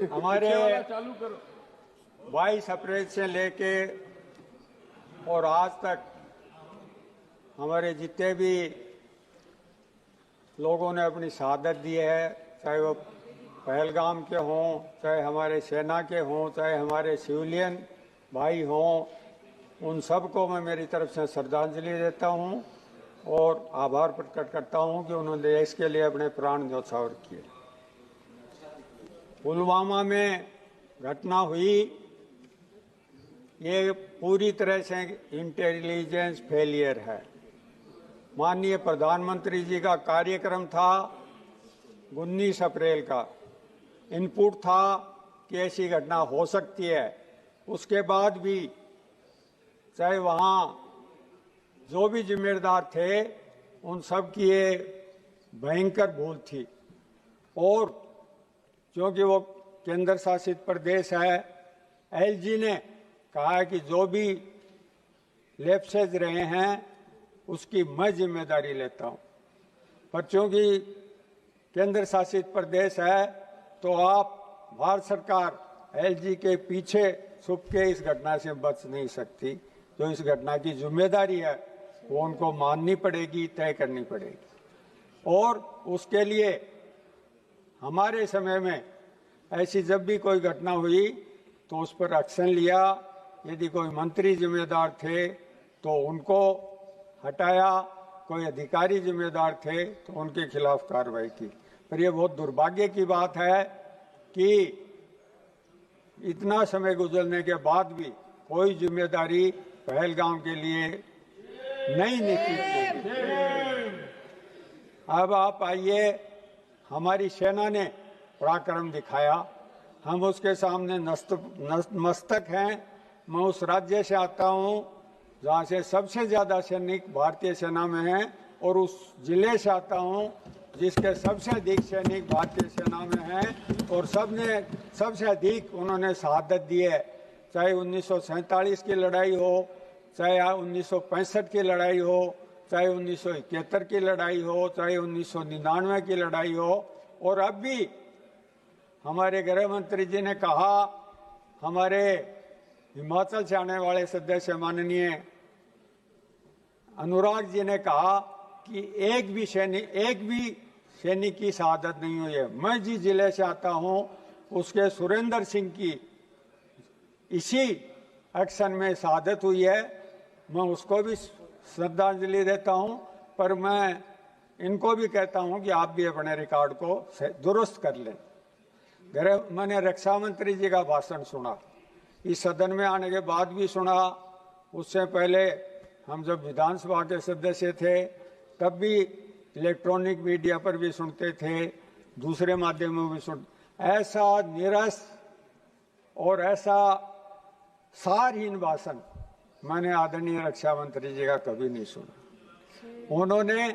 हमारे 22 अप्रैल से लेके और आज तक हमारे जितने भी लोगों ने अपनी शहादत दी है, चाहे वो पहलगाम के हों, चाहे हमारे सेना के हों, चाहे हमारे सिविलियन भाई हों, उन सबको मैं मेरी तरफ से श्रद्धांजलि देता हूं और आभार प्रकट करता हूं कि उन्होंने देश के लिए अपने प्राण न्यौछावर किए। पुलवामा में घटना हुई, ये पूरी तरह से इंटेलिजेंस फेलियर है। माननीय प्रधानमंत्री जी का कार्यक्रम था 19 अप्रैल का, इनपुट था कि ऐसी घटना हो सकती है। उसके बाद भी चाहे वहाँ जो भी जिम्मेदार थे, उन सब की ये भयंकर भूल थी। और क्योंकि वो केंद्र शासित प्रदेश है, एलजी ने कहा है कि जो भी लैप्सेज रहे हैं उसकी मैं जिम्मेदारी लेता हूं। पर क्योंकि केंद्र शासित प्रदेश है तो आप भारत सरकार एलजी के पीछे छुप के इस घटना से बच नहीं सकती। जो इस घटना की जिम्मेदारी है वो उनको माननी पड़ेगी, तय करनी पड़ेगी। और उसके लिए हमारे समय में ऐसी जब भी कोई घटना हुई तो उस पर एक्शन लिया। यदि कोई मंत्री जिम्मेदार थे तो उनको हटाया, कोई अधिकारी जिम्मेदार थे तो उनके खिलाफ कार्रवाई की। पर यह बहुत दुर्भाग्य की बात है कि इतना समय गुजरने के बाद भी कोई जिम्मेदारी पहलगाम के लिए नहीं निकली। अब आप आइए, हमारी सेना ने पराक्रम दिखाया, हम उसके सामने नतमस्तक हैं। मैं उस राज्य से आता हूं जहां से सबसे ज्यादा सैनिक भारतीय सेना में हैं और उस जिले से आता हूं जिसके सबसे अधिक सैनिक भारतीय सेना में हैं और सबसे अधिक उन्होंने शहादत दी है। चाहे 1947 की लड़ाई हो, चाहे 1965 की लड़ाई हो, चाहे 1971 की लड़ाई हो, चाहे 1999 की लड़ाई हो। और अब भी हमारे गृह मंत्री जी ने कहा, हमारे हिमाचल से आने वाले सदस्य माननीय अनुराग जी ने कहा कि एक भी सैनिक की शहादत नहीं हुई है। मैं जिस जिले से आता हूं उसके सुरेंद्र सिंह की इसी एक्शन में शहादत हुई है। मैं उसको भी श्रद्धांजलि देता हूं, पर मैं इनको भी कहता हूं कि आप भी अपने रिकॉर्ड को दुरुस्त कर लें। मैंने रक्षा मंत्री जी का भाषण सुना, इस सदन में आने के बाद भी सुना, उससे पहले हम जब विधानसभा के सदस्य थे तब भी इलेक्ट्रॉनिक मीडिया पर भी सुनते थे, दूसरे माध्यमों में भी ऐसा नीरस और ऐसा सारहीन भाषण मैंने आदरणीय रक्षा मंत्री जी का कभी नहीं सुना। उन्होंने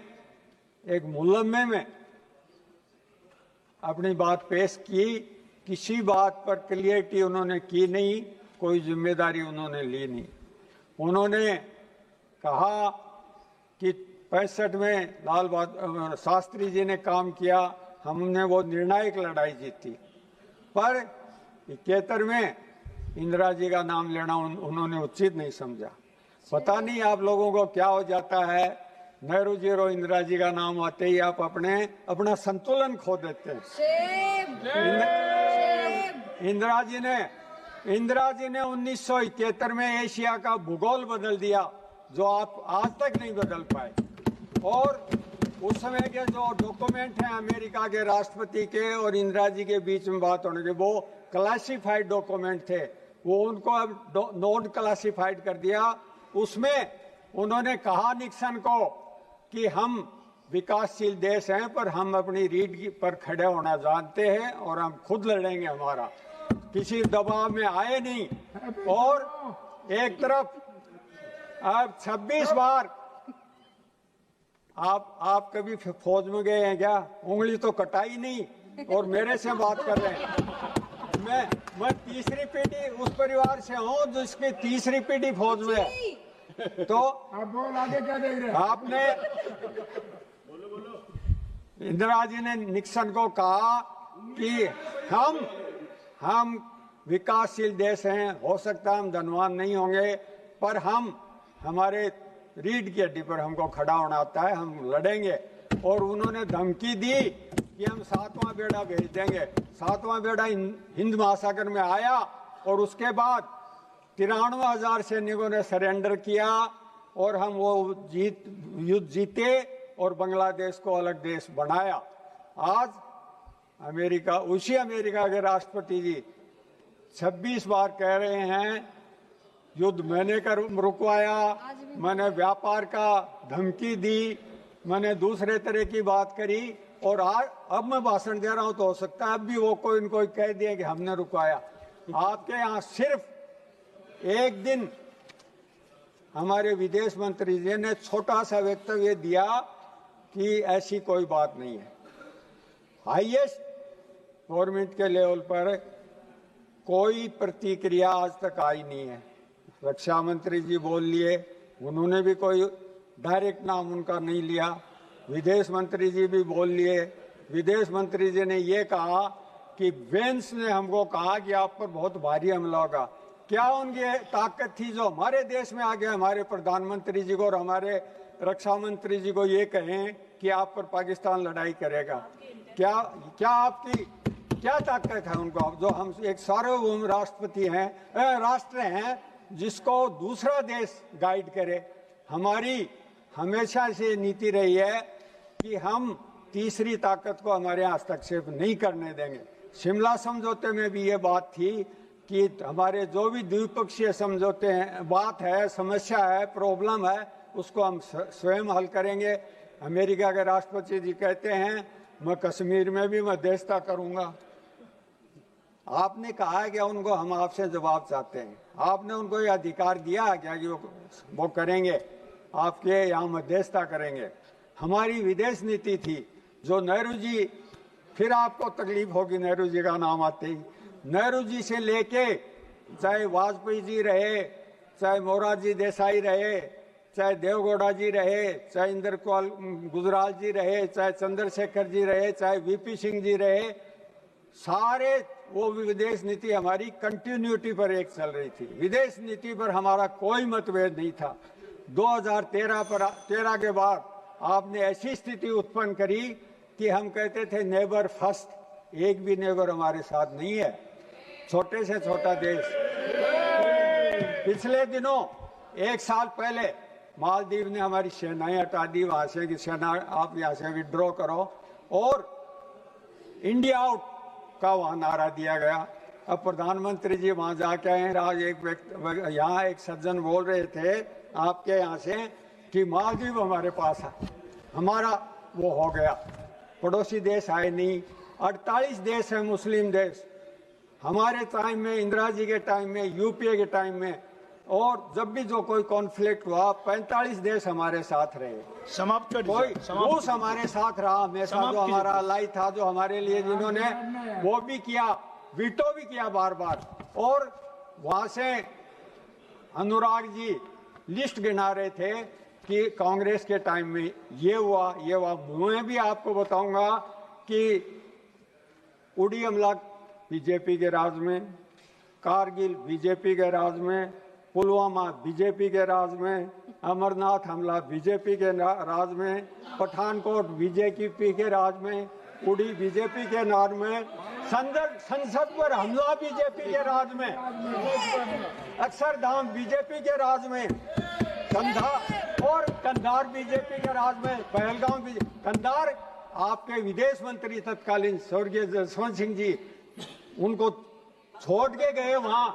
एक मुलम्मे में अपनी बात पेश की, किसी बात पर क्लियरिटी उन्होंने की नहीं, कोई जिम्मेदारी उन्होंने ली नहीं। उन्होंने कहा कि 65 में लाल बहादुर शास्त्री जी ने काम किया, हमने वो निर्णायक लड़ाई जीती। पर 71 में इंदिरा जी का नाम लेना उन्होंने उचित नहीं समझा। पता नहीं आप लोगों को क्या हो जाता है, नेहरू जी और इंदिरा जी का नाम आते ही आप अपना संतुलन खो देते हैं। इंदिरा जी ने 1971 में एशिया का भूगोल बदल दिया, जो आप आज तक नहीं बदल पाए। और उस समय के जो डॉक्यूमेंट हैं अमेरिका के राष्ट्रपति के और इंदिरा जी के बीच में बात होने के, वो क्लासिफाइड डॉक्यूमेंट थे, वो उनको अब नॉन क्लासिफाइड कर दिया। उसमें उन्होंने कहा निक्सन को कि हम विकासशील देश हैं पर हम अपनी रीढ़ पर खड़े होना जानते हैं और हम खुद लड़ेंगे, हमारा किसी दबाव में आए नहीं। और एक तरफ अब 26 बार आप कभी फौज में गए हैं क्या? उंगली तो कटाई नहीं और मेरे से बात कर रहे हैं। मैं तीसरी पीढ़ी उस परिवार से हूँ जिसकी तीसरी पीढ़ी फौज में है। तो आप बोल आगे क्या देख रहे हैं? आपने इंदिरा जी ने निक्सन को कहा कि हम विकासशील देश हैं, हो सकता है हम धनवान नहीं होंगे, पर हम हमारे रीढ़ की हड्डी पर हमको खड़ा होना आता है, हम लड़ेंगे। और उन्होंने धमकी दी कि हम 7वां बेड़ा भेज देंगे। 7वां बेड़ा हिंद महासागर में आया और उसके बाद 93,000 सैनिकों ने सरेंडर किया और हम वो युद्ध जीते और बांग्लादेश को अलग देश बनाया। आज उसी अमेरिका के राष्ट्रपति जी 26 बार कह रहे हैं युद्ध मैंने रुकवाया, मैंने व्यापार का धमकी दी, मैंने दूसरे तरह की बात करी, और आज अब मैं भाषण दे रहा हूं तो हो सकता है अब भी वो कोई न कोई कह दिए कि हमने रुकवाया। आपके यहाँ सिर्फ एक दिन हमारे विदेश मंत्री जी ने छोटा सा वक्तव्य दिया कि ऐसी कोई बात नहीं है। हाईएस्ट गवर्नमेंट के लेवल पर कोई प्रतिक्रिया आज तक आई नहीं है। रक्षा मंत्री जी बोल लिए, उन्होंने भी कोई डायरेक्ट नाम उनका नहीं लिया। विदेश मंत्री जी भी बोल लिए। विदेश मंत्री जी ने ये कहा कि वेंस ने हमको कहा कि आप पर बहुत भारी हमला होगा। क्या उनकी ताकत थी जो हमारे देश में आगे हमारे प्रधानमंत्री जी को और हमारे रक्षा मंत्री जी को ये कहें कि आप पर पाकिस्तान लड़ाई करेगा? क्या आपकी क्या ताकत है उनको, जो हम एक सार्वभौम राष्ट्र हैं जिसको दूसरा देश गाइड करे? हमारी हमेशा से नीति रही है कि हम तीसरी ताकत को हमारे हस्तक्षेप नहीं करने देंगे। शिमला समझौते में भी ये बात थी कि हमारे जो भी द्विपक्षीय समझौते हैं, बात है, समस्या है, प्रॉब्लम है, उसको हम स्वयं हल करेंगे। अमेरिका के राष्ट्रपति जी कहते हैं मैं कश्मीर में भी मध्यस्थता करूंगा। आपने कहा है कि उनको हम आपसे जवाब चाहते हैं, आपने उनको ये अधिकार दिया क्या कि वो करेंगे, आपके यहाँ मध्यस्थता करेंगे? हमारी विदेश नीति थी जो नेहरू जी, फिर आपको तकलीफ होगी नेहरू जी का नाम आते ही, नेहरू जी से लेके चाहे वाजपेयी जी रहे, चाहे मोरारजी देसाई रहे, चाहे देवगौड़ा जी रहे, चाहे इंदिरा गुजराल जी रहे, चाहे चंद्रशेखर जी रहे, चाहे वीपी सिंह जी रहे, सारे वो विदेश नीति हमारी कंटिन्यूटी पर एक चल रही थी। विदेश नीति पर हमारा कोई मतभेद नहीं था। 2013 के बाद आपने ऐसी स्थिति उत्पन्न करी कि हम कहते थे नेबर फर्स्ट, एक भी नेबर हमारे साथ नहीं है, छोटे से छोटा देश। पिछले दिनों 1 साल पहले मालदीव ने हमारी सेनाएं हटा दी वहां से कि सेना आप यहाँ से विड्रॉ करो, और इंडिया आउट का वहां नारा दिया गया। अब प्रधानमंत्री जी वहां जाके आए, आज यहाँ एक सज्जन बोल रहे थे आपके यहाँ से कि मालदीव हमारे पास है, हमारा वो हो गया, पड़ोसी देश आए नहीं। 48 देश है मुस्लिम देश, हमारे टाइम में, इंदिरा जी के टाइम में, यूपीए के टाइम में, और जब भी जो कोई कॉन्फ्लिक्ट हुआ 45 देश हमारे साथ रहे। समाप्त कर कोई रूस हमारे साथ रहा हमेशा, जो हमारा अलाई था, जो हमारे लिए जिन्होंने वो भी किया, वीटो भी किया बार बार। और वहां से अनुराग जी लिस्ट गिना रहे थे कि कांग्रेस के टाइम में ये हुआ, ये हुआ। मैं भी आपको बताऊंगा कि उड़ी हमला बीजेपी के राज में, कारगिल बीजेपी के राज में, पुलवामा बीजेपी के राज में, अमरनाथ हमला बीजेपी के राज में, पठानकोट बीजेपी के राज में, उड़ी बीजेपी के राज में, संसद पर हमला बीजेपी के राज में, अक्षरधाम बीजेपी के राज में, कंधार बीजेपी के राज में, पहलगाम कंधार आपके विदेश मंत्री तत्कालीन स्वर्गीय जसवंत सिंह जी उनको छोड़ के गए वहां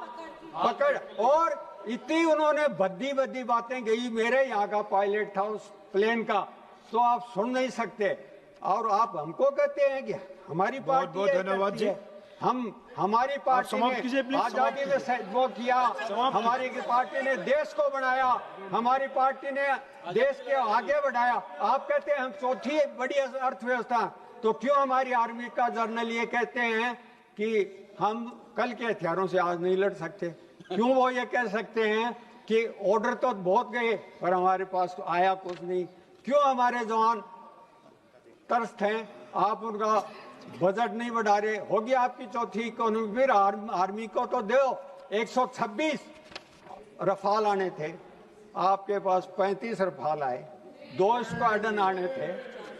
पकड़, और इतनी उन्होंने भद्दी बातें गई। मेरे यहाँ का पायलट था उस प्लेन का, तो आप सुन नहीं सकते, और आप हमको कहते हैं कि हमारी पार्टी बहुत धन्यवाद जी। हमारी पार्टी ने आजादी में वो किया, हमारी पार्टी ने देश को बनाया, हमारी पार्टी ने देश के आगे बढ़ाया। आप कहते हैं हम चौथी बड़ी अर्थव्यवस्था, तो क्यों हमारी आर्मी का जर्नल ये कहते हैं कि हम कल के हथियारों से आज नहीं लड़ सकते? क्यों वो ये कह सकते हैं कि ऑर्डर तो बहुत गए पर हमारे पास तो आया कुछ नहीं? क्यों हमारे जवान तरस्त हैं? आप उनका बजट नहीं बढ़ा रहे, होगी आपकी चौथी इकोनॉमी, फिर आर्मी को तो दो। 126 रफाल आने थे, आपके पास 35 रफाल आए, 2 स्क्वाड्रन आने थे,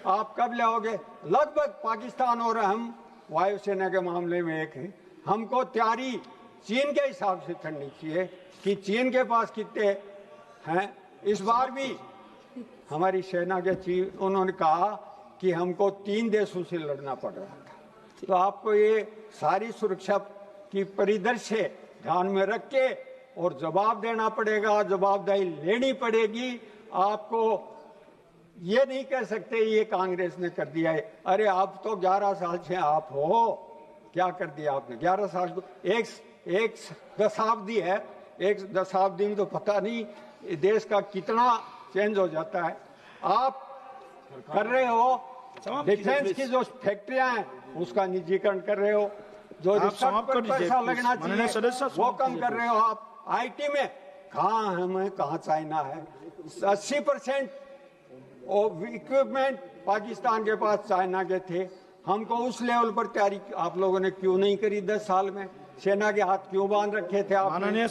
आप कब लाओगे? लगभग पाकिस्तान और हम वायुसेना के मामले में एक है। हमको तैयारी चीन के हिसाब से करनी चाहिए कि चीन के पास कितने हैं। इस बार भी हमारी सेना के चीफ उन्होंने कहा कि हमको 3 देशों से लड़ना पड़ रहा था। तो आपको ये सारी सुरक्षा की परिदृश्य ध्यान में रख के और जवाब देना पड़ेगा, जवाबदेही लेनी पड़ेगी। आपको ये नहीं कह सकते ये कांग्रेस ने कर दिया है। अरे आप तो 11 साल से आप हो, क्या कर दिया आपने? 11 साल को एक दशाब्दी है, एक दशाब्दी में तो पता नहीं देश का कितना चेंज हो जाता है। आप कर रहे हो डिफेंस की जो फैक्ट्रियां हैं उसका निजीकरण कर रहे हो, जो रिसर्च पर पैसा लगना चाहिए वो कम कर रहे हो। आप आईटी में कहाँ हमें कहाँ चाइना है, 80% इक्विपमेंट पाकिस्तान के पास चाइना के थे। हमको उस लेवल पर तैयारी आप लोगों ने क्यों नहीं करी? 10 साल में सेना के हाथ क्यों बांध रखे थे आपने?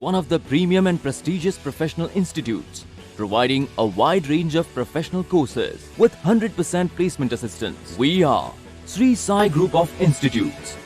One of the premium and prestigious professional institutes, providing a wide range of professional courses with 100% placement assistance. We are Sri Sai Group of Institutes.